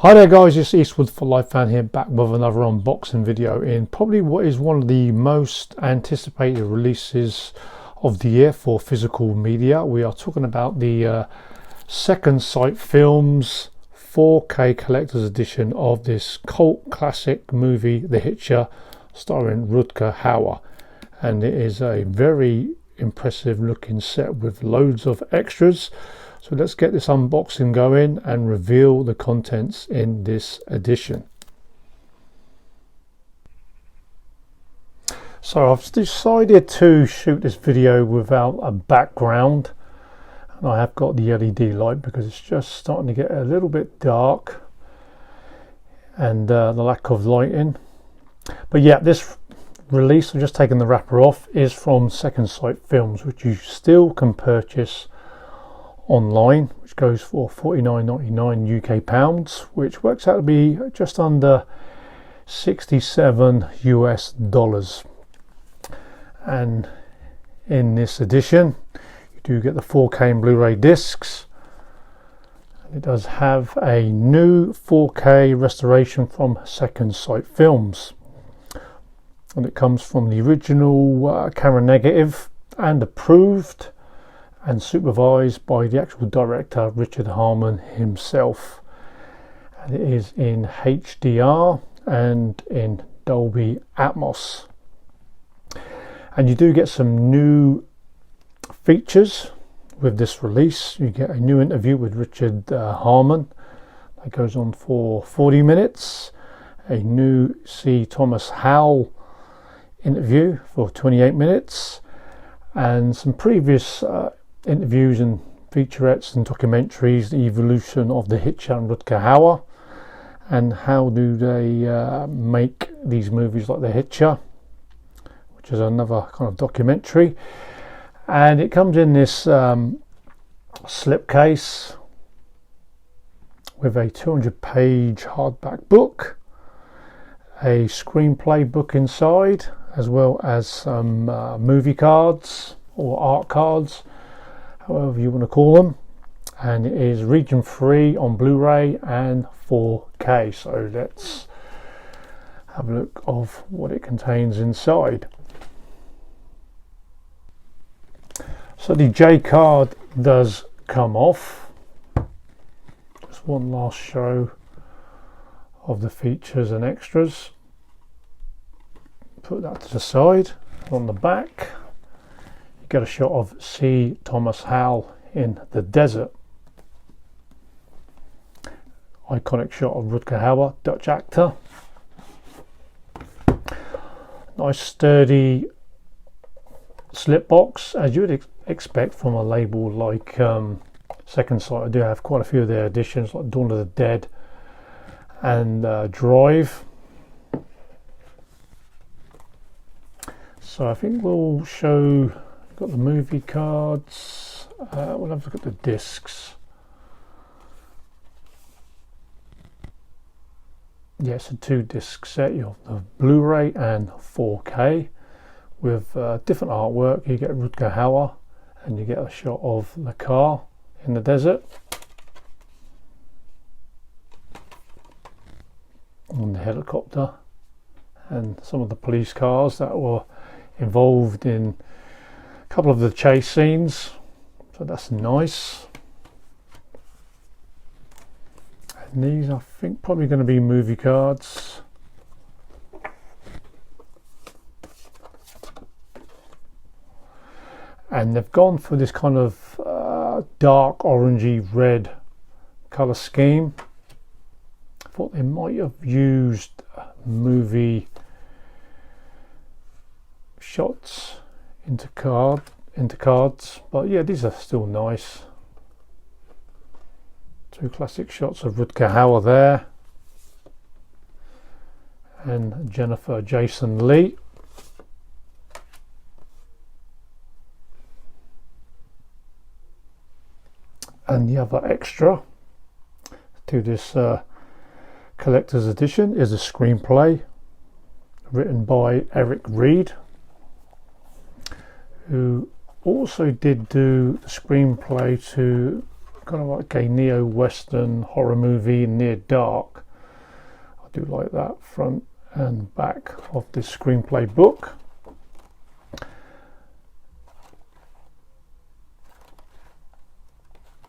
Hi there guys, it's Eastwood for Life Fan here, back with another unboxing video in probably what is one of the most anticipated releases of the year for physical media. We are talking about the Second Sight Films 4K Collector's Edition of this cult classic movie, The Hitcher, starring Rutger Hauer. And it is a very impressive looking set with loads of extras. So let's get this unboxing going and reveal the contents in this edition. So I've decided to shoot this video without a background, and I have got the LED light because it's just starting to get a little bit dark and the lack of lighting. But yeah, this release, I'm just taking the wrapper off, is from Second Sight Films, which you still can purchase online, which goes for £49.99 UK pounds, which works out to be just under 67 US dollars. And in this edition you do get the 4K and Blu-ray discs, and it does have a new 4K restoration from Second Sight Films, and it comes from the original camera negative and approved and supervised by the actual director Richard Harmon himself, and it is in HDR and in Dolby Atmos. And you do get some new features with this release. You get a new interview with Richard Harmon that goes on for 40 minutes, a new C. Thomas Howell interview for 28 minutes, and some previous interviews and featurettes and documentaries, the evolution of the Hitcher and Rutger Hauer, and how do they make these movies like the Hitcher, which is another kind of documentary. And it comes in this slipcase with a 200-page hardback book, a screenplay book inside, as well as some movie cards or art cards, however you want to call them, and it is region free on Blu-ray and 4K. So let's have a look of what it contains inside. So the J card does come off. Just one last show of the features and extras. Put that to the side. On the back you get a shot of C. Thomas Howell in the desert. Iconic shot of Rutger Hauer, Dutch actor. Nice sturdy slip box, as you would expect from a label like Second Sight. I do have quite a few of their editions, like Dawn of the Dead and Drive. So I think we'll show, got the movie cards, we'll have a look at the discs. Yes, a 2-disc set. You have the Blu-ray and 4K with different artwork. You get Rutger Hauer and you get a shot of the car in the desert and the helicopter and some of the police cars that were involved in a couple of the chase scenes. So that's nice. And these, I think, probably going to be movie cards. And they've gone for this kind of dark orangey red colour scheme. I thought they might have used movie shots into cards, but yeah, these are still nice. 2 classic shots of Rutger Hauer there and Jennifer Jason Leigh. And the other extra to this collector's edition is a screenplay written by Eric Reed, who also did do the screenplay to kind of like a neo-western horror movie, near dark. I do like that front and back of this screenplay book.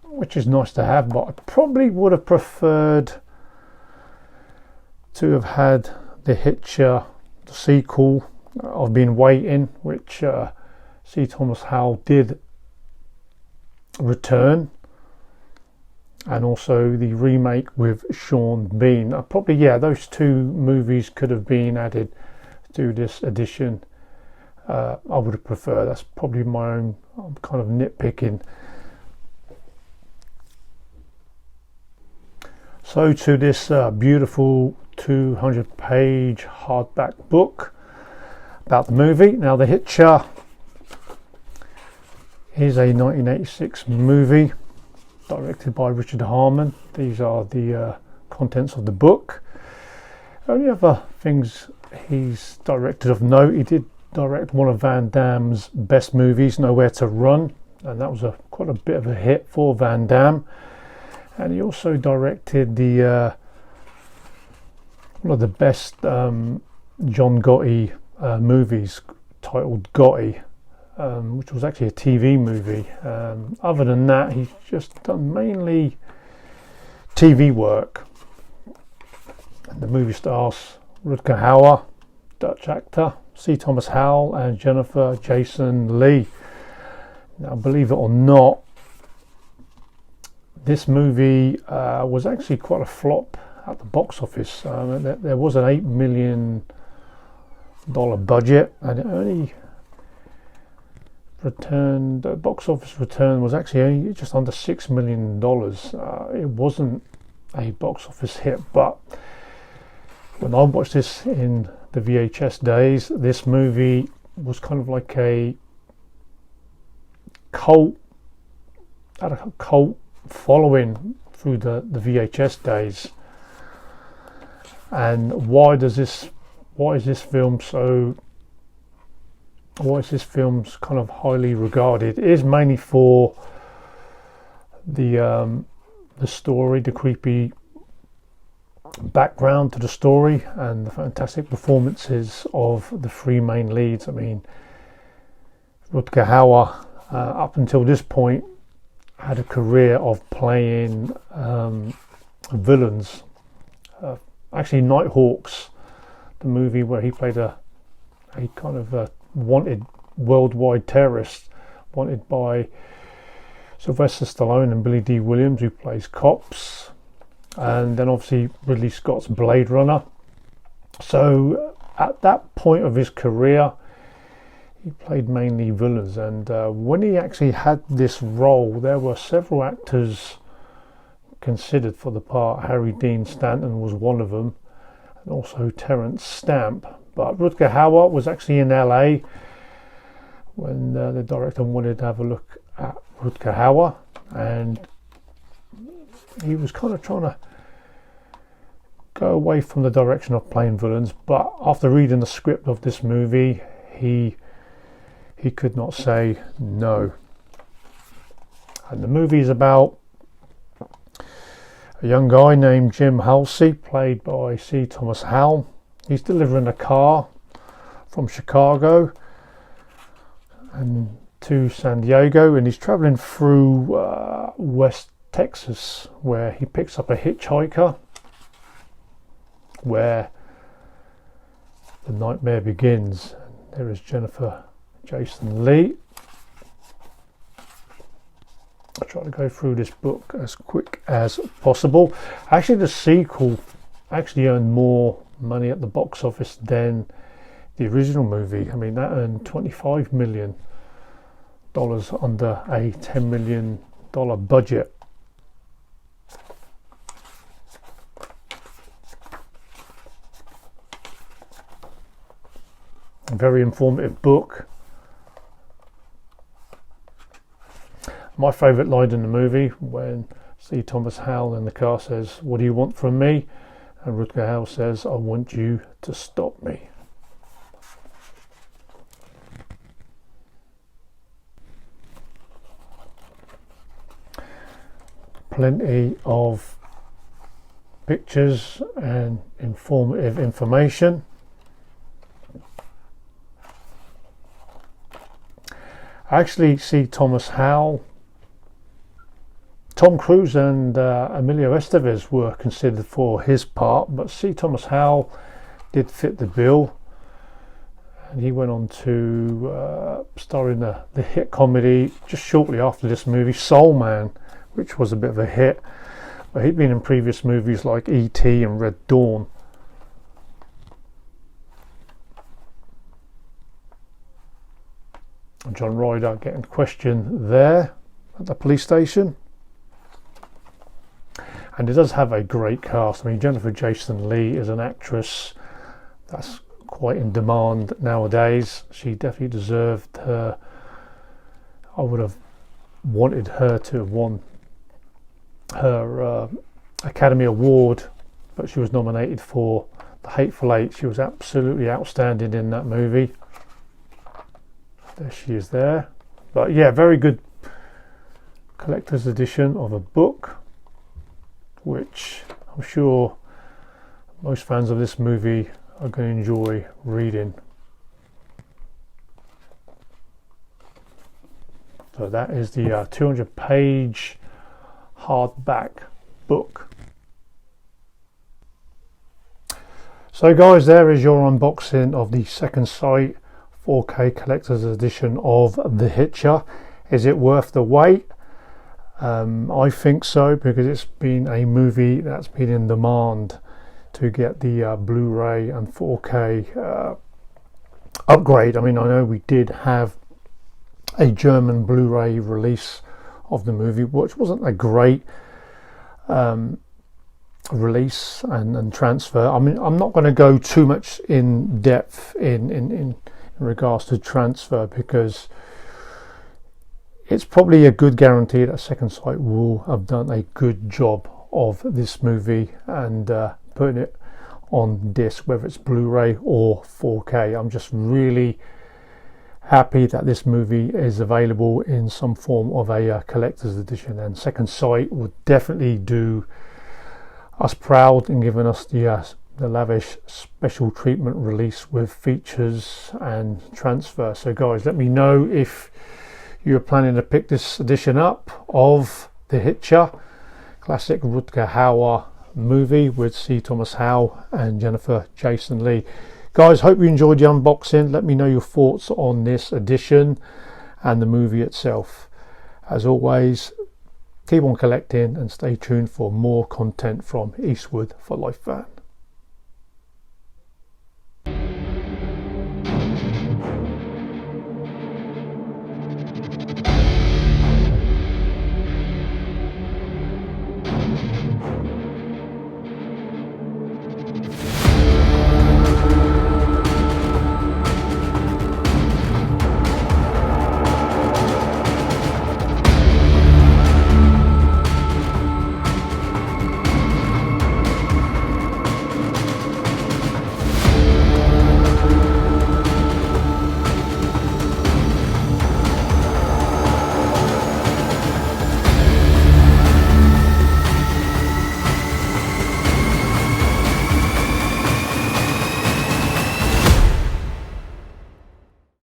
Which is nice to have, but I probably would have preferred to have had the Hitcher, the sequel I've been waiting, which C. Thomas Howell did return, and also the remake with Sean Bean. Probably, yeah, those two movies could have been added to this edition. I would have preferred. That's probably my own kind of nitpicking. So to this beautiful 200-page hardback book about the movie. Now, The Hitcher is a 1986 movie directed by Richard Harmon. These are the contents of the book. Only other things he's directed of note: he did direct one of Van Damme's best movies, Nowhere to Run, and that was quite a bit of a hit for Van Damme. And he also directed the one of the best John Gotti movies, titled Gotti, which was actually a TV movie. Other than that, he's just done mainly TV work. And the movie stars Rutger Hauer, Dutch actor, C. Thomas Howell, and Jennifer Jason Leigh. Now, believe it or not, this movie was actually quite a flop at the box office. There was an $8 million budget, and it only returned. The box office return was actually only just under $6 million. It wasn't a box office hit, but when I watched this in the VHS days, this movie was kind of like a cult following through the VHS days. And why is this film kind of highly regarded? It is mainly for the story, the creepy background to the story, and the fantastic performances of the three main leads. I mean, Rutger Hauer, up until this point, had a career of playing villains. Actually, Nighthawks, the movie where he played a kind of a wanted worldwide terrorist, wanted by Sylvester Stallone and Billy D. Williams, who plays cops, and then obviously Ridley Scott's Blade Runner. So at that point of his career, he played mainly villains, and when he actually had this role, there were several actors considered for the part. Harry Dean Stanton was one of them, and also Terence Stamp. But Rutger Hauer was actually in LA when the director wanted to have a look at Rutger Hauer, and he was kind of trying to go away from the direction of playing villains. But after reading the script of this movie, he could not say no. And the movie is about a young guy named Jim Halsey, played by C. Thomas Howell. He's delivering a car from Chicago and to San Diego, and he's traveling through West Texas, where he picks up a hitchhiker, where the nightmare begins. There is Jennifer Jason Leigh. I'll try to go through this book as quick as possible. Actually, the sequel actually earned more money at the box office than the original movie. I mean, that earned $25 million under a $10 million budget. A very informative book. My favourite line in the movie, when C. Thomas Howell in the car says, "What do you want from me?" and Rutger Hauer says, "I want you to stop me." plenty of pictures and informative information. I actually see Thomas Howell, Tom Cruise and Emilio Estevez were considered for his part, but C. Thomas Howell did fit the bill, and he went on to star in the hit comedy just shortly after this movie, Soul Man, which was a bit of a hit, but he'd been in previous movies like E.T. and Red Dawn. John Ryder getting questioned there at the police station. And it does have a great cast. I mean, Jennifer Jason Leigh is an actress that's quite in demand nowadays. She definitely deserved her. I would have wanted her to have won her Academy Award, but she was nominated for The Hateful Eight. She was absolutely outstanding in that movie. There she is there. But yeah, very good collector's edition of a book, which I'm sure most fans of this movie are going to enjoy reading. So that is the 200-page hardback book. So guys, there is your unboxing of the Second Sight 4K collector's edition of The Hitcher. Is it worth the wait? I think so, because it's been a movie that's been in demand to get the Blu-ray and 4K upgrade. I mean, I know we did have a German Blu-ray release of the movie, which wasn't a great release and transfer. I mean, I'm not going to go too much in depth in regards to transfer, because it's probably a good guarantee that Second Sight will have done a good job of this movie and putting it on disc, whether it's Blu-ray or 4K. I'm just really happy that this movie is available in some form of a collector's edition, and Second Sight would definitely do us proud in giving us the lavish special treatment release with features and transfer. So guys, let me know if you're planning to pick this edition up of The Hitcher, classic Rutger Hauer movie with C. Thomas Howell and Jennifer Jason Leigh. Guys, hope you enjoyed the unboxing. Let me know your thoughts on this edition and the movie itself. As always, keep on collecting and stay tuned for more content from Eastwood for Life Fan.